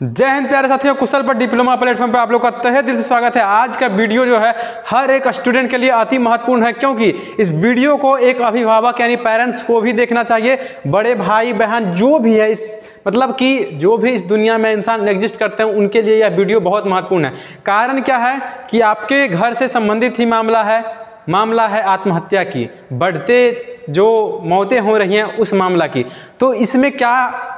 जय हिंद प्यारे साथियों, कुशल पर डिप्लोमा प्लेटफॉर्म पर आप लोग का तहे दिल से स्वागत है। आज का वीडियो जो है हर एक स्टूडेंट के लिए अति महत्वपूर्ण है, क्योंकि इस वीडियो को एक अभिभावक यानी पेरेंट्स को भी देखना चाहिए। बड़े भाई बहन जो भी है, इस मतलब कि जो भी इस दुनिया में इंसान एग्जिस्ट करते हैं उनके लिए यह वीडियो बहुत महत्वपूर्ण है। कारण क्या है कि आपके घर से संबंधित ही मामला है आत्महत्या की, बढ़ते जो मौतें हो रही हैं उस मामला की। तो इसमें क्या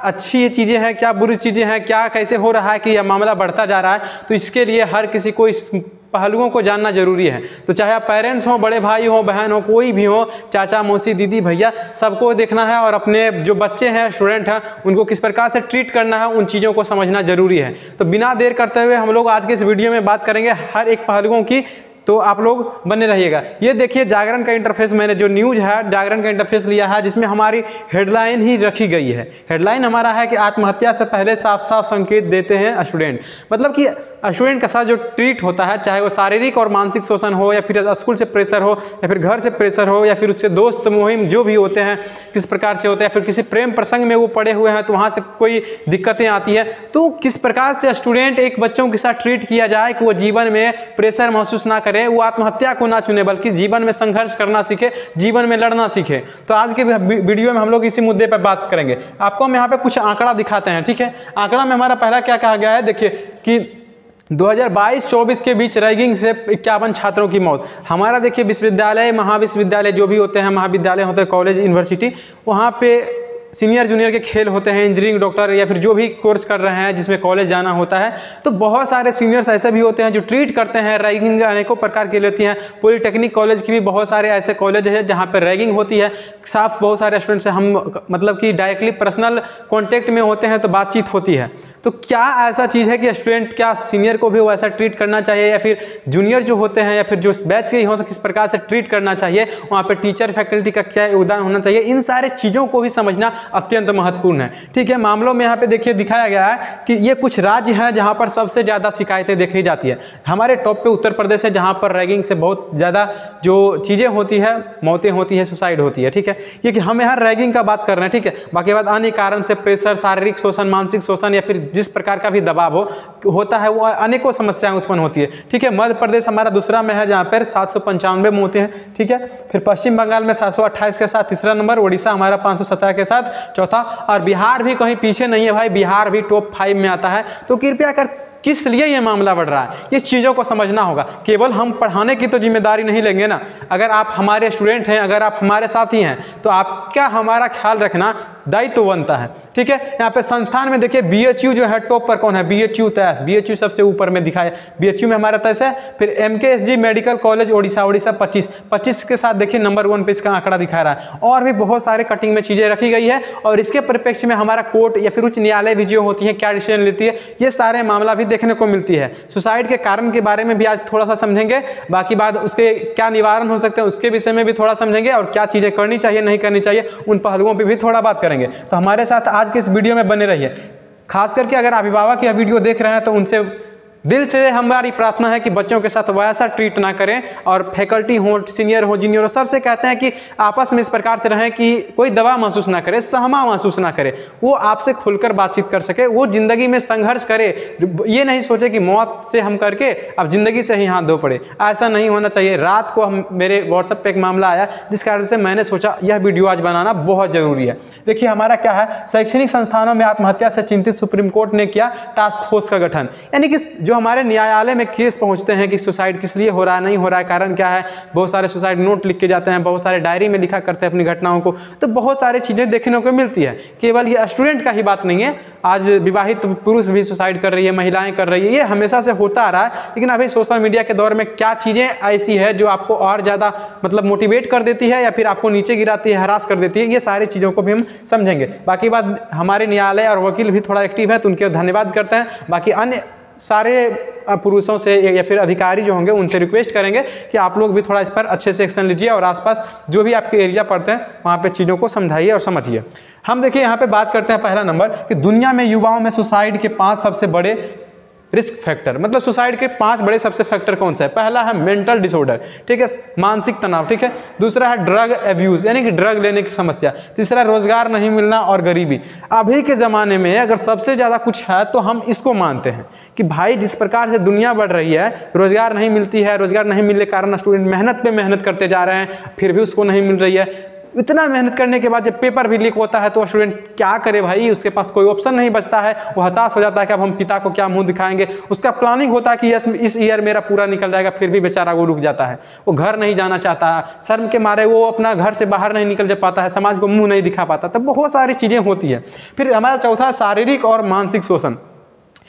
अच्छी चीज़ें हैं, क्या बुरी चीज़ें हैं, क्या कैसे हो रहा है कि यह मामला बढ़ता जा रहा है, तो इसके लिए हर किसी को इस पहलुओं को जानना जरूरी है। तो चाहे आप पेरेंट्स हो, बड़े भाई हो, बहन हो, कोई भी हो, चाचा मौसी दीदी भैया, सबको देखना है और अपने जो बच्चे हैं, स्टूडेंट हैं, उनको किस प्रकार से ट्रीट करना है उन चीज़ों को समझना जरूरी है। तो बिना देर करते हुए हम लोग आज के इस वीडियो में बात करेंगे हर एक पहलुओं की, तो आप लोग बने रहिएगा। ये देखिए जागरण का इंटरफेस, मैंने जो न्यूज़ है जागरण का इंटरफेस लिया है, जिसमें हमारी हेडलाइन ही रखी गई है। हेडलाइन हमारा है कि आत्महत्या से पहले साफ साफ संकेत देते हैं स्टूडेंट। मतलब कि स्टूडेंट के साथ जो ट्रीट होता है, चाहे वो शारीरिक और मानसिक शोषण हो, या फिर स्कूल से प्रेशर हो, या फिर घर से प्रेशर हो, या फिर उससे दोस्त मुहिम जो भी होते हैं किस प्रकार से होते हैं, फिर किसी प्रेम प्रसंग में वो पड़े हुए हैं तो वहाँ से कोई दिक्कतें आती हैं, तो किस प्रकार से स्टूडेंट एक बच्चों के साथ ट्रीट किया जाए कि वो जीवन में प्रेशर महसूस ना करे, वो आत्महत्या को ना चुने, बल्कि जीवन में संघर्ष करना सीखे, जीवन में लड़ना सीखे। तो आज के वीडियो में हम लोग इसी मुद्दे पर बात करेंगे। आपको हम यहाँ पे कुछ आंकड़ा दिखाते हैं, ठीक है। आंकड़ा में हमारा पहला क्या कहा गया है, देखिए कि 2022-24 के बीच रैगिंग से 51 छात्रों की मौत। हमारा देखिए विश्वविद्यालय, महाविश्वविद्यालय जो भी होते हैं, महाविद्यालय होते हैं, कॉलेज, यूनिवर्सिटी, वहाँ पे सीनियर जूनियर के खेल होते हैं, इंजीनियरिंग, डॉक्टर या फिर जो भी कोर्स कर रहे हैं जिसमें कॉलेज जाना होता है, तो बहुत सारे सीनियर्स ऐसे भी होते हैं जो ट्रीट करते हैं। रैगिंग अनेकों प्रकार की लेती हैं। पॉलिटेक्निक कॉलेज की भी बहुत सारे ऐसे कॉलेज हैं जहाँ पर रैगिंग होती है। साफ बहुत सारे स्टूडेंट से हम मतलब कि डायरेक्टली पर्सनल कॉन्टेक्ट में होते हैं तो बातचीत होती है। तो क्या ऐसा चीज़ है कि स्टूडेंट, क्या सीनियर को भी वैसा ट्रीट करना चाहिए, या फिर जूनियर जो होते हैं या फिर जो बैच के ही हो तो किस प्रकार से ट्रीट करना चाहिए, वहाँ पर टीचर फैकल्टी का क्या योगदान होना चाहिए, इन सारे चीज़ों को भी समझना अत्यंत महत्वपूर्ण है, ठीक है। मामलों में यहाँ पे देखिए दिखाया गया है कि ये कुछ राज्य हैं जहाँ पर सबसे ज़्यादा शिकायतें देखी जाती है। हमारे टॉप पे उत्तर प्रदेश है, जहाँ पर रैगिंग से बहुत ज़्यादा जो चीज़ें होती है, मौतें होती है, सुसाइड होती है, ठीक है। ये कि हम यहाँ रैगिंग का बात कर रहे हैं, ठीक है। बाकी बात अन्य कारण से प्रेशर, शारीरिक शोषण, मानसिक शोषण या फिर जिस प्रकार का भी दबाव होता है, वो अनेकों समस्याएं उत्पन्न होती है, ठीक है। मध्य प्रदेश हमारा दूसरा में है, जहाँ पर 795 मौतें हैं, ठीक है। फिर पश्चिम बंगाल में 728 के साथ तीसरा नंबर, उड़ीसा हमारा 517 के साथ चौथा, और बिहार भी कहीं पीछे नहीं है भाई, बिहार भी टॉप 5 में आता है। तो कृपया कर किस लिए ये मामला बढ़ रहा है, इस चीज़ों को समझना होगा। केवल हम पढ़ाने की तो जिम्मेदारी नहीं लेंगे ना। अगर आप हमारे स्टूडेंट हैं, अगर आप हमारे साथी हैं, तो आपका हमारा ख्याल रखना दायित्व बनता है, ठीक है। यहाँ पे संस्थान में देखिए BHU जो है टॉप पर कौन है, BHU तैस, BHU सबसे ऊपर में दिखाया, BHU में हमारा तैस है। फिर MKSG मेडिकल कॉलेज उड़ीसा 25 के साथ देखिए नंबर 1 पे इसका आंकड़ा दिखा रहा है। और भी बहुत सारे कटिंग में चीज़ें रखी गई है, और इसके परिप्रेक्ष्य में हमारा कोर्ट या फिर उच्च न्यायालय भी जो होती है क्या डिसीजन लेती है, ये सारे मामला भी देखने को मिलती है। सुसाइड के कारण के बारे में भी आज थोड़ा सा समझेंगे, बाकी बात उसके क्या निवारण हो सकते हैं उसके विषय में भी थोड़ा समझेंगे, और क्या चीज़ें करनी चाहिए नहीं करनी चाहिए उन पहलुओं पर भी थोड़ा बात करेंगे। तो हमारे साथ आज के इस वीडियो में बने रहिए। खास करके अगर अभिभावक यह वीडियो देख रहे हैं तो उनसे दिल से हमारी प्रार्थना है कि बच्चों के साथ वैसा ट्रीट ना करें, और फैकल्टी हो, सीनियर हो, जूनियर हो, सबसे कहते हैं कि आपस में इस प्रकार से रहें कि कोई दबाव महसूस ना करे, सहमा महसूस ना करे, वो आपसे खुलकर बातचीत कर सके, वो जिंदगी में संघर्ष करे। ये नहीं सोचे कि मौत से हम करके अब जिंदगी से ही हाथ धो पड़े, ऐसा नहीं होना चाहिए। रात को मेरे व्हाट्सएप पे एक मामला आया, जिस कारण से मैंने सोचा यह वीडियो आज बनाना बहुत जरूरी है। देखिए हमारा क्या है, शैक्षणिक संस्थानों में आत्महत्या से चिंतित सुप्रीम कोर्ट ने किया टास्क फोर्स का गठन। यानी कि जो हमारे न्यायालय में केस पहुंचते हैं कि सुसाइड किस लिए हो रहा है, नहीं हो रहा है, कारण क्या है, बहुत सारे सुसाइड नोट लिख के जाते हैं, बहुत सारे डायरी में लिखा करते हैं अपनी घटनाओं को, तो बहुत सारी चीज़ें देखने को मिलती है। केवल ये स्टूडेंट का ही बात नहीं है, आज विवाहित पुरुष भी सुसाइड कर रही है, महिलाएं कर रही है, ये हमेशा से होता आ रहा है। लेकिन अभी सोशल मीडिया के दौर में क्या चीज़ें ऐसी है जो आपको और ज़्यादा मतलब मोटिवेट कर देती है या फिर आपको नीचे गिराती है, हरास कर देती है, ये सारी चीज़ों को भी हम समझेंगे। बाकी बात हमारे न्यायालय और वकील भी थोड़ा एक्टिव है, तो उनके धन्यवाद करते हैं। बाकी अन्य सारे पुरुषों से या फिर अधिकारी जो होंगे उनसे रिक्वेस्ट करेंगे कि आप लोग भी थोड़ा इस पर अच्छे से एक्शन लीजिए, और आसपास जो भी आपके एरिया पड़ते हैं वहाँ पे चीज़ों को समझाइए और समझिए। हम देखिए यहाँ पे बात करते हैं पहला नंबर कि दुनिया में युवाओं में सुसाइड के 5 सबसे बड़े रिस्क फैक्टर, मतलब सुसाइड के 5 बड़े सबसे फैक्टर कौन सा है? पहला है मेंटल डिसऑर्डर, ठीक है, मानसिक तनाव, ठीक है। दूसरा है ड्रग एब्यूज, यानी कि ड्रग लेने की समस्या। तीसरा रोजगार नहीं मिलना और गरीबी। अभी के ज़माने में अगर सबसे ज़्यादा कुछ है तो हम इसको मानते हैं कि भाई जिस प्रकार से दुनिया बढ़ रही है, रोजगार नहीं मिलती है, रोजगार नहीं मिलने के कारण स्टूडेंट मेहनत पे मेहनत करते जा रहे हैं, फिर भी उसको नहीं मिल रही है। इतना मेहनत करने के बाद जब पेपर भी लीक होता है तो स्टूडेंट क्या करे भाई, उसके पास कोई ऑप्शन नहीं बचता है, वो हताश हो जाता है कि अब हम पिता को क्या मुंह दिखाएंगे। उसका प्लानिंग होता है कि इस ईयर मेरा पूरा निकल जाएगा, फिर भी बेचारा वो रुक जाता है। वो घर नहीं जाना चाहता है, शर्म के मारे वो अपना घर से बाहर नहीं निकल जा पाता है, समाज को मुंह नहीं दिखा पाता। तब बहुत सारी चीज़ें होती है। फिर हमारा चौथा शारीरिक और मानसिक शोषण,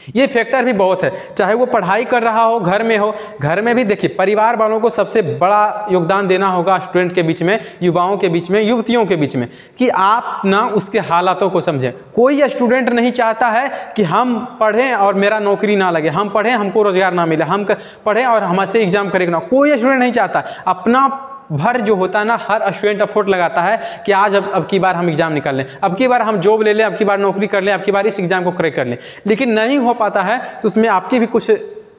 ये फैक्टर भी बहुत है। चाहे वो पढ़ाई कर रहा हो, घर में हो, घर में भी देखिए परिवार वालों को सबसे बड़ा योगदान देना होगा स्टूडेंट के बीच में, युवाओं के बीच में, युवतियों के बीच में, कि आप ना उसके हालातों को समझें। कोई स्टूडेंट नहीं चाहता है कि हम पढ़ें और मेरा नौकरी ना लगे, हम पढ़ें हमको रोजगार ना मिले, हम पढ़ें और हमसे एग्जाम करेगा ना, कोई स्टूडेंट नहीं चाहता। अपना भर जो होता है ना, हर स्टूडेंट एफर्ट लगाता है कि आज अब की बार हम एग्जाम निकाल लें, अब की बार हम जॉब ले लें, अब की बार नौकरी कर लें, अब की बार इस एग्जाम को क्रैक कर लें। लेकिन नहीं हो पाता है तो उसमें आपकी भी कुछ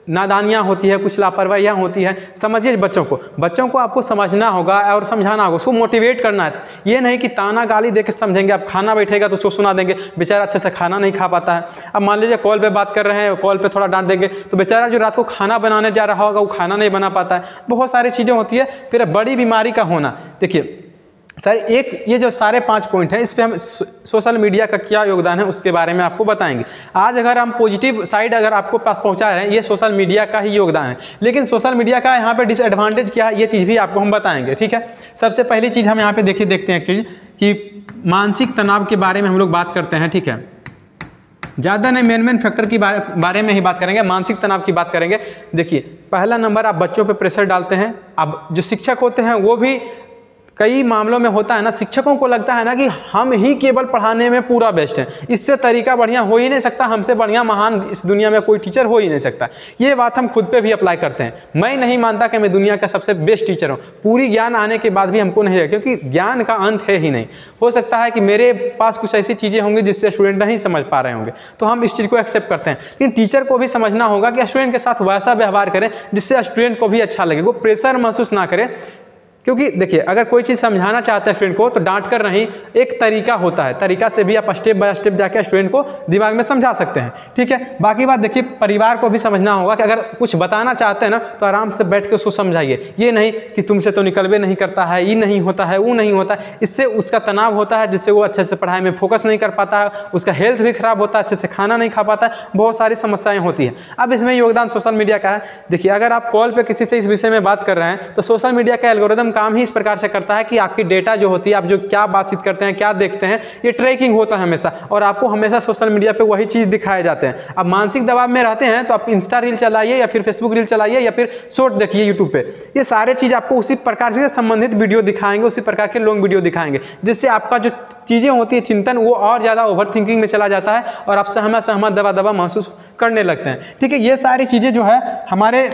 नादानियाँ होती है, कुछ लापरवाहियाँ होती है। समझिए बच्चों को आपको समझना होगा और समझाना होगा, उसको मोटिवेट करना है। ये नहीं कि ताना गाली देकर समझेंगे। आप खाना बैठेगा तो उसको सुना देंगे, बेचारा अच्छे से खाना नहीं खा पाता है। अब मान लीजिए कॉल पे बात कर रहे हैं, कॉल पे थोड़ा डांट देंगे तो बेचारा जो रात को खाना बनाने जा रहा होगा वो खाना नहीं बना पाता है। बहुत सारी चीज़ें होती है। फिर बड़ी बीमारी का होना, देखिए सर एक ये जो सारे 5 पॉइंट हैं, इस पे हम सोशल मीडिया का क्या योगदान है उसके बारे में आपको बताएंगे। आज अगर हम पॉजिटिव साइड अगर आपको पास पहुंचा रहे हैं, ये सोशल मीडिया का ही योगदान है। लेकिन सोशल मीडिया का यहाँ पे डिसएडवांटेज क्या है, ये चीज़ भी आपको हम बताएंगे, ठीक है। सबसे पहली चीज़ हम यहाँ पे देखते हैं एक चीज़ कि मानसिक तनाव के बारे में हम लोग बात करते हैं, ठीक है। ज़्यादा नहीं, मेन फैक्टर की बारे में ही बात करेंगे, मानसिक तनाव की बात करेंगे। देखिए पहला नंबर, आप बच्चों पे प्रेशर डालते हैं। अब जो शिक्षक होते हैं वो भी कई मामलों में होता है ना, शिक्षकों को लगता है ना कि हम ही केवल पढ़ाने में पूरा बेस्ट हैं, इससे तरीका बढ़िया हो ही नहीं सकता, हमसे बढ़िया महान इस दुनिया में कोई टीचर हो ही नहीं सकता। ये बात हम खुद पे भी अप्लाई करते हैं। मैं नहीं मानता कि मैं दुनिया का सबसे बेस्ट टीचर हूँ, पूरी ज्ञान आने के बाद भी हमको नहीं है, क्योंकि ज्ञान का अंत है ही नहीं। हो सकता है कि मेरे पास कुछ ऐसी चीज़ें होंगी जिससे स्टूडेंट नहीं समझ पा रहे होंगे, तो हम इस चीज़ को एक्सेप्ट करते हैं। लेकिन टीचर को भी समझना होगा कि स्टूडेंट के साथ वैसा व्यवहार करें जिससे स्टूडेंट को भी अच्छा लगे, वो प्रेशर महसूस ना करे। क्योंकि देखिए अगर कोई चीज़ समझाना चाहते हैं स्टूडेंट को तो डांट कर नहीं, एक तरीका होता है, तरीका से भी आप स्टेप बाय स्टेप जाके स्टूडेंट को दिमाग में समझा सकते हैं, ठीक है। बाकी बात देखिए परिवार को भी समझना होगा कि अगर कुछ बताना चाहते हैं ना तो आराम से बैठ के उसको समझाइए। ये नहीं कि तुमसे तो निकलवे नहीं करता है, ये नहीं होता है, वो नहीं होता है। इससे उसका तनाव होता है, जिससे वो अच्छे से पढ़ाई में फोकस नहीं कर पाता है, उसका हेल्थ भी खराब होता है, अच्छे से खाना नहीं खा पाता है, बहुत सारी समस्याएं होती हैं। अब इसमें योगदान सोशल मीडिया का है। देखिए अगर आप कॉल पर किसी से इस विषय में बात कर रहे हैं तो सोशल मीडिया का एल्गोरिदम काम ही इस प्रकार से करता है कि आपकी डेटा जो होती है, आप जो क्या बातचीत करते हैं, क्या देखते हैं, ये ट्रैकिंग होता है हमेशा, और आपको हमेशा सोशल मीडिया पे वही चीज़ दिखाए जाते हैं। अब मानसिक दबाव में रहते हैं तो आप इंस्टा रील चलाइए या फिर फेसबुक रील चलाइए या फिर शॉर्ट देखिए यूट्यूब पे, ये सारे चीज़ आपको उसी प्रकार से संबंधित वीडियो दिखाएंगे, उसी प्रकार के लॉन्ग वीडियो दिखाएंगे, जिससे आपका जो चीज़ें होती है चिंतन वो और ज़्यादा ओवर थिंकिंग में चला जाता है और आप सहमा दबा महसूस करने लगते हैं, ठीक है। ये सारी चीज़ें जो है हमारे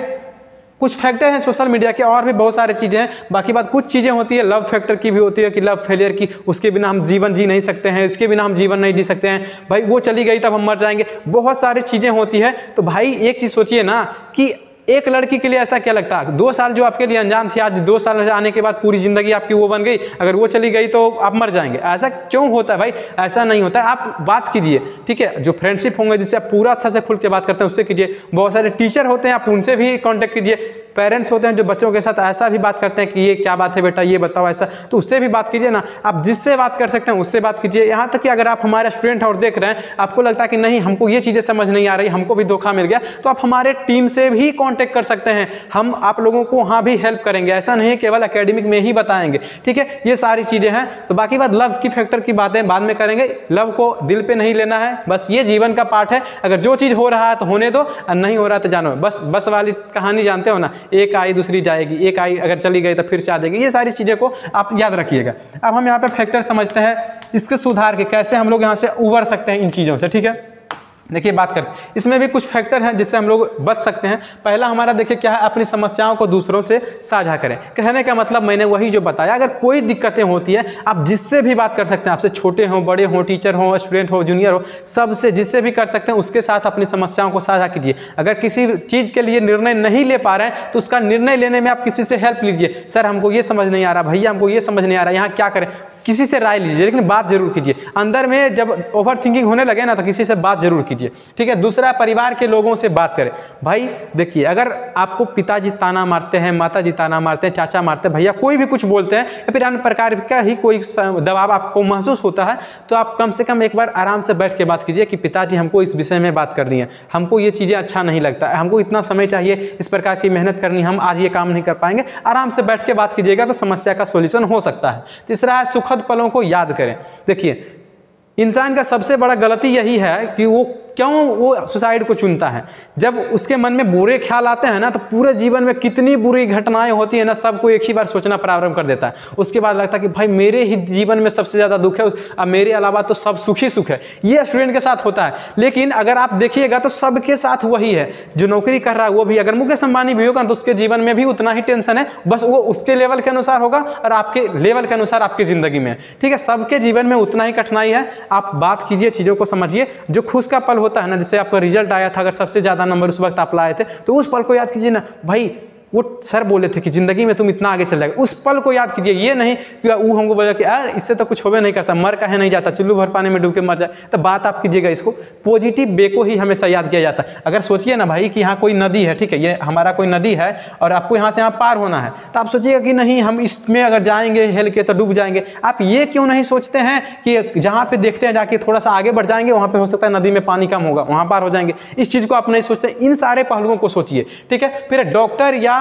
कुछ फैक्टर हैं सोशल मीडिया के, और भी बहुत सारी चीज़ें हैं। बाकी बात कुछ चीज़ें होती है लव फैक्टर की भी होती है कि लव फेलियर की, उसके बिना हम जीवन जी नहीं सकते हैं, इसके बिना हम जीवन नहीं जी सकते हैं, भाई वो चली गई तब हम मर जाएंगे, बहुत सारी चीज़ें होती है। तो भाई एक चीज़ सोचिए ना कि एक लड़की के लिए ऐसा क्या लगता है, 2 साल जो आपके लिए अनजान थी, आज 2 साल आने के बाद पूरी ज़िंदगी आपकी वो बन गई, अगर वो चली गई तो आप मर जाएंगे। ऐसा क्यों होता है भाई, ऐसा नहीं होता है। आप बात कीजिए, ठीक है, जो फ्रेंडशिप होंगे जिससे आप पूरा अच्छा से खुल के बात करते हैं उससे कीजिए। बहुत सारे टीचर होते हैं, आप उनसे भी कॉन्टेक्ट कीजिए। पेरेंट्स होते हैं जो बच्चों के साथ ऐसा भी बात करते हैं कि ये क्या बात है बेटा, ये बताओ ऐसा, तो उससे भी बात कीजिए ना। आप जिससे बात कर सकते हैं उससे बात कीजिए। यहाँ तक कि अगर आप हमारे स्टूडेंट हैं और देख रहे हैं, आपको लगता है कि नहीं हमको ये चीज़ें समझ नहीं आ रही, हमको भी धोखा मिल गया, तो आप हमारे टीम से भी कॉन्टेक्ट कर सकते हैं, हम आप लोगों को वहाँ भी हेल्प करेंगे। ऐसा नहीं है केवल एकेडमिक में ही बताएंगे, ठीक है। ये सारी चीज़ें हैं। तो बाकी बात लव की फैक्टर की बातें बाद में करेंगे। लव को दिल पे नहीं लेना है, बस ये जीवन का पार्ट है। अगर जो चीज़ हो रहा है तो होने दो, और नहीं हो रहा तो जानो। बस वाली कहानी जानते हो ना, एक आई दूसरी जाएगी, एक आई अगर चली गई तो फिर से आ जाएगी। ये सारी चीज़ें को आप याद रखिएगा। अब हम यहाँ पे फैक्टर समझते हैं इसके सुधार के, कैसे हम लोग यहाँ से उबर सकते हैं इन चीज़ों से, ठीक है। देखिए बात करते हैं, इसमें भी कुछ फैक्टर हैं जिससे हम लोग बच सकते हैं। पहला हमारा देखिए क्या है, अपनी समस्याओं को दूसरों से साझा करें। कहने का मतलब मैंने वही जो बताया, अगर कोई दिक्कतें होती है आप जिससे भी बात कर सकते हैं, आपसे छोटे हों बड़े हों, टीचर हो स्टूडेंट हो जूनियर हो, सबसे जिससे भी कर सकते हैं उसके साथ अपनी समस्याओं को साझा कीजिए। अगर किसी चीज़ के लिए निर्णय नहीं ले पा रहे हैं तो उसका निर्णय लेने में आप किसी से हेल्प लीजिए। सर हमको ये समझ नहीं आ रहा, भैया हमको ये समझ नहीं आ रहा, यहाँ क्या करें, किसी से राय लीजिए, लेकिन बात जरूर कीजिए। अंदर में जब ओवर थिंकिंग होने लगे ना तो किसी से बात जरूर कीजिए, ठीक है। दूसरा, परिवार के लोगों से बात करें। भाई देखिए, अगर आपको पिताजी ताना मारते हैं, माताजी ताना मारते हैं, चाचा मारते हैं, भैया कोई भी कुछ बोलते हैं या फिर अन्य प्रकार का ही कोई दबाव आपको महसूस होता है, तो आप कम से कम एक बार आराम से बैठ के बात कीजिए कि पिताजी हमको इस विषय में बात करनी है, हमको ये चीज़ें अच्छा नहीं लगता है, हमको इतना समय चाहिए, इस प्रकार की मेहनत करनी, हम आज ये काम नहीं कर पाएंगे। आराम से बैठ के बात कीजिएगा तो समस्या का सोल्यूशन हो सकता है। तीसरा है, सुखद पलों को याद करें। देखिए, इंसान का सबसे बड़ा गलती यही है कि वो क्यों वो सुसाइड को चुनता है। जब उसके मन में बुरे ख्याल आते हैं ना, तो पूरे जीवन में कितनी बुरी घटनाएं होती है ना, सबको एक ही बार सोचना प्रारंभ कर देता है। उसके बाद लगता है कि भाई मेरे ही जीवन में सबसे ज़्यादा दुख है, अब मेरे अलावा तो सब सुख ही सुख है। ये स्टूडेंट के साथ होता है। लेकिन अगर आप देखिएगा तो सबके साथ वही है। जो नौकरी कर रहा है वो भी, अगर मुकेश अंबानी भी होगा तो उसके जीवन में भी उतना ही टेंशन है, बस वो उसके लेवल के अनुसार होगा और आपके लेवल के अनुसार आपकी ज़िंदगी में, ठीक है। सबके जीवन में उतना ही कठिनाई है। आप बात कीजिए, चीज़ों को समझिए। जो खुश का पल होता है ना, जैसे आपका रिजल्ट आया था, अगर सबसे ज़्यादा नंबर उस वक्त आप लाए थे, तो उस पल को याद कीजिए ना। भाई वो सर बोले थे कि ज़िंदगी में तुम इतना आगे चल जाएगा, उस पल को याद कीजिए। ये नहीं कि वो हमको बोला कि यार इससे तो कुछ होवे नहीं करता, मर काहे नहीं जाता, चुल्लू भर पानी में डूब के मर जाए। तो बात आप कीजिएगा, इसको पॉजिटिव वे को ही हमेशा याद किया जाता है। अगर सोचिए ना भाई कि यहाँ कोई नदी है, ठीक है, ये हमारा कोई नदी है और आपको यहाँ से यहाँ पार होना है, तो आप सोचिएगा कि नहीं हम इसमें अगर जाएंगे हेल के तो डूब जाएंगे। आप ये क्यों नहीं सोचते हैं कि जहाँ पे देखते हैं जाके थोड़ा सा आगे बढ़ जाएंगे, वहाँ पे हो सकता है नदी में पानी कम होगा, वहाँ पार हो जाएंगे। इस चीज़ को आप नहीं सोचते। इन सारे पहलुओं को सोचिए, ठीक है। फिर डॉक्टर या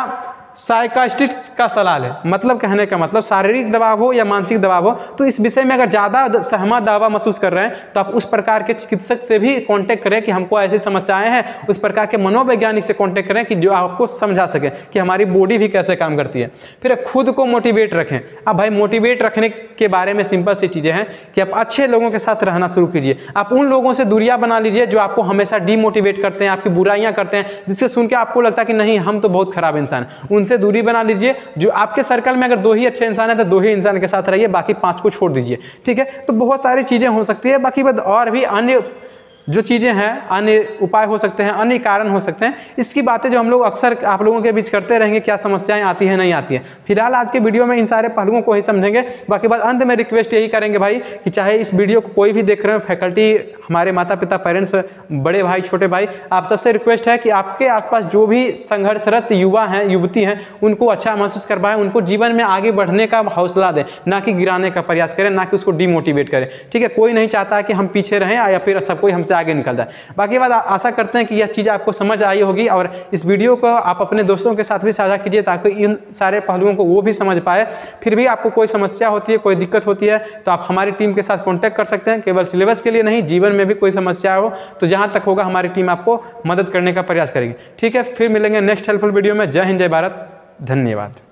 साइकाइस्ट्रिस्ट का सलाह है, मतलब कहने का मतलब शारीरिक दबाव हो या मानसिक दबाव हो, तो इस विषय में अगर ज़्यादा सहमा दावा महसूस कर रहे हैं तो आप उस प्रकार के चिकित्सक से भी कांटेक्ट करें कि हमको ऐसी समस्याएं हैं। उस प्रकार के मनोवैज्ञानिक से कांटेक्ट करें कि जो आपको समझा सके कि हमारी बॉडी भी कैसे काम करती है। फिर खुद को मोटिवेट रखें। अब भाई मोटिवेट रखने के बारे में सिंपल सी चीज़ें हैं कि आप अच्छे लोगों के साथ रहना शुरू कीजिए। आप उन लोगों से दूरियां बना लीजिए जो आपको हमेशा डीमोटिवेट करते हैं, आपकी बुराइयां करते हैं, जिससे सुन के आपको लगता है कि नहीं हम तो बहुत खराब इंसान हैं। उनसे दूरी बना लीजिए। जो आपके सर्कल में अगर 2 ही अच्छे इंसान हैं तो 2 ही इंसान के साथ रहिए, बाकी 5 को छोड़ दीजिए, ठीक है। तो बहुत सारी चीज़ें हो सकती है। बाकी बात और भी अन्य जो चीज़ें हैं, अन्य उपाय हो सकते हैं, अन्य कारण हो सकते हैं। इसकी बातें जो हम लोग अक्सर आप लोगों के बीच करते रहेंगे, क्या समस्याएं आती हैं नहीं आती हैं। फिलहाल आज के वीडियो में इन सारे पहलुओं को ही समझेंगे। बाकी बात अंत में रिक्वेस्ट यही करेंगे भाई कि चाहे इस वीडियो को कोई भी देख रहे हो, फैकल्टी, हमारे माता पिता, पेरेंट्स, बड़े भाई, छोटे भाई, आप सबसे रिक्वेस्ट है कि आपके आसपास जो भी संघर्षरत युवा हैं, युवती हैं, उनको अच्छा महसूस करवाएं, उनको जीवन में आगे बढ़ने का हौसला दें, ना कि गिराने का प्रयास करें, ना कि उसको डिमोटिवेट करें, ठीक है। कोई नहीं चाहता कि हम पीछे रहें या फिर सब कोई हमसे आगे निकल जाए। बाकी बात आशा करते हैं कि यह चीज़ आपको समझ आई होगी और इस वीडियो को आप अपने दोस्तों के साथ भी साझा कीजिए ताकि इन सारे पहलुओं को वो भी समझ पाए। फिर भी आपको कोई समस्या होती है, कोई दिक्कत होती है तो आप हमारी टीम के साथ कॉन्टैक्ट कर सकते हैं। केवल सिलेबस के लिए नहीं, जीवन में भी कोई समस्या हो तो जहाँ तक होगा हमारी टीम आपको मदद करने का प्रयास करेगी, ठीक है। फिर मिलेंगे नेक्स्ट हेल्पफुल वीडियो में। जय हिंद, जय भारत, धन्यवाद।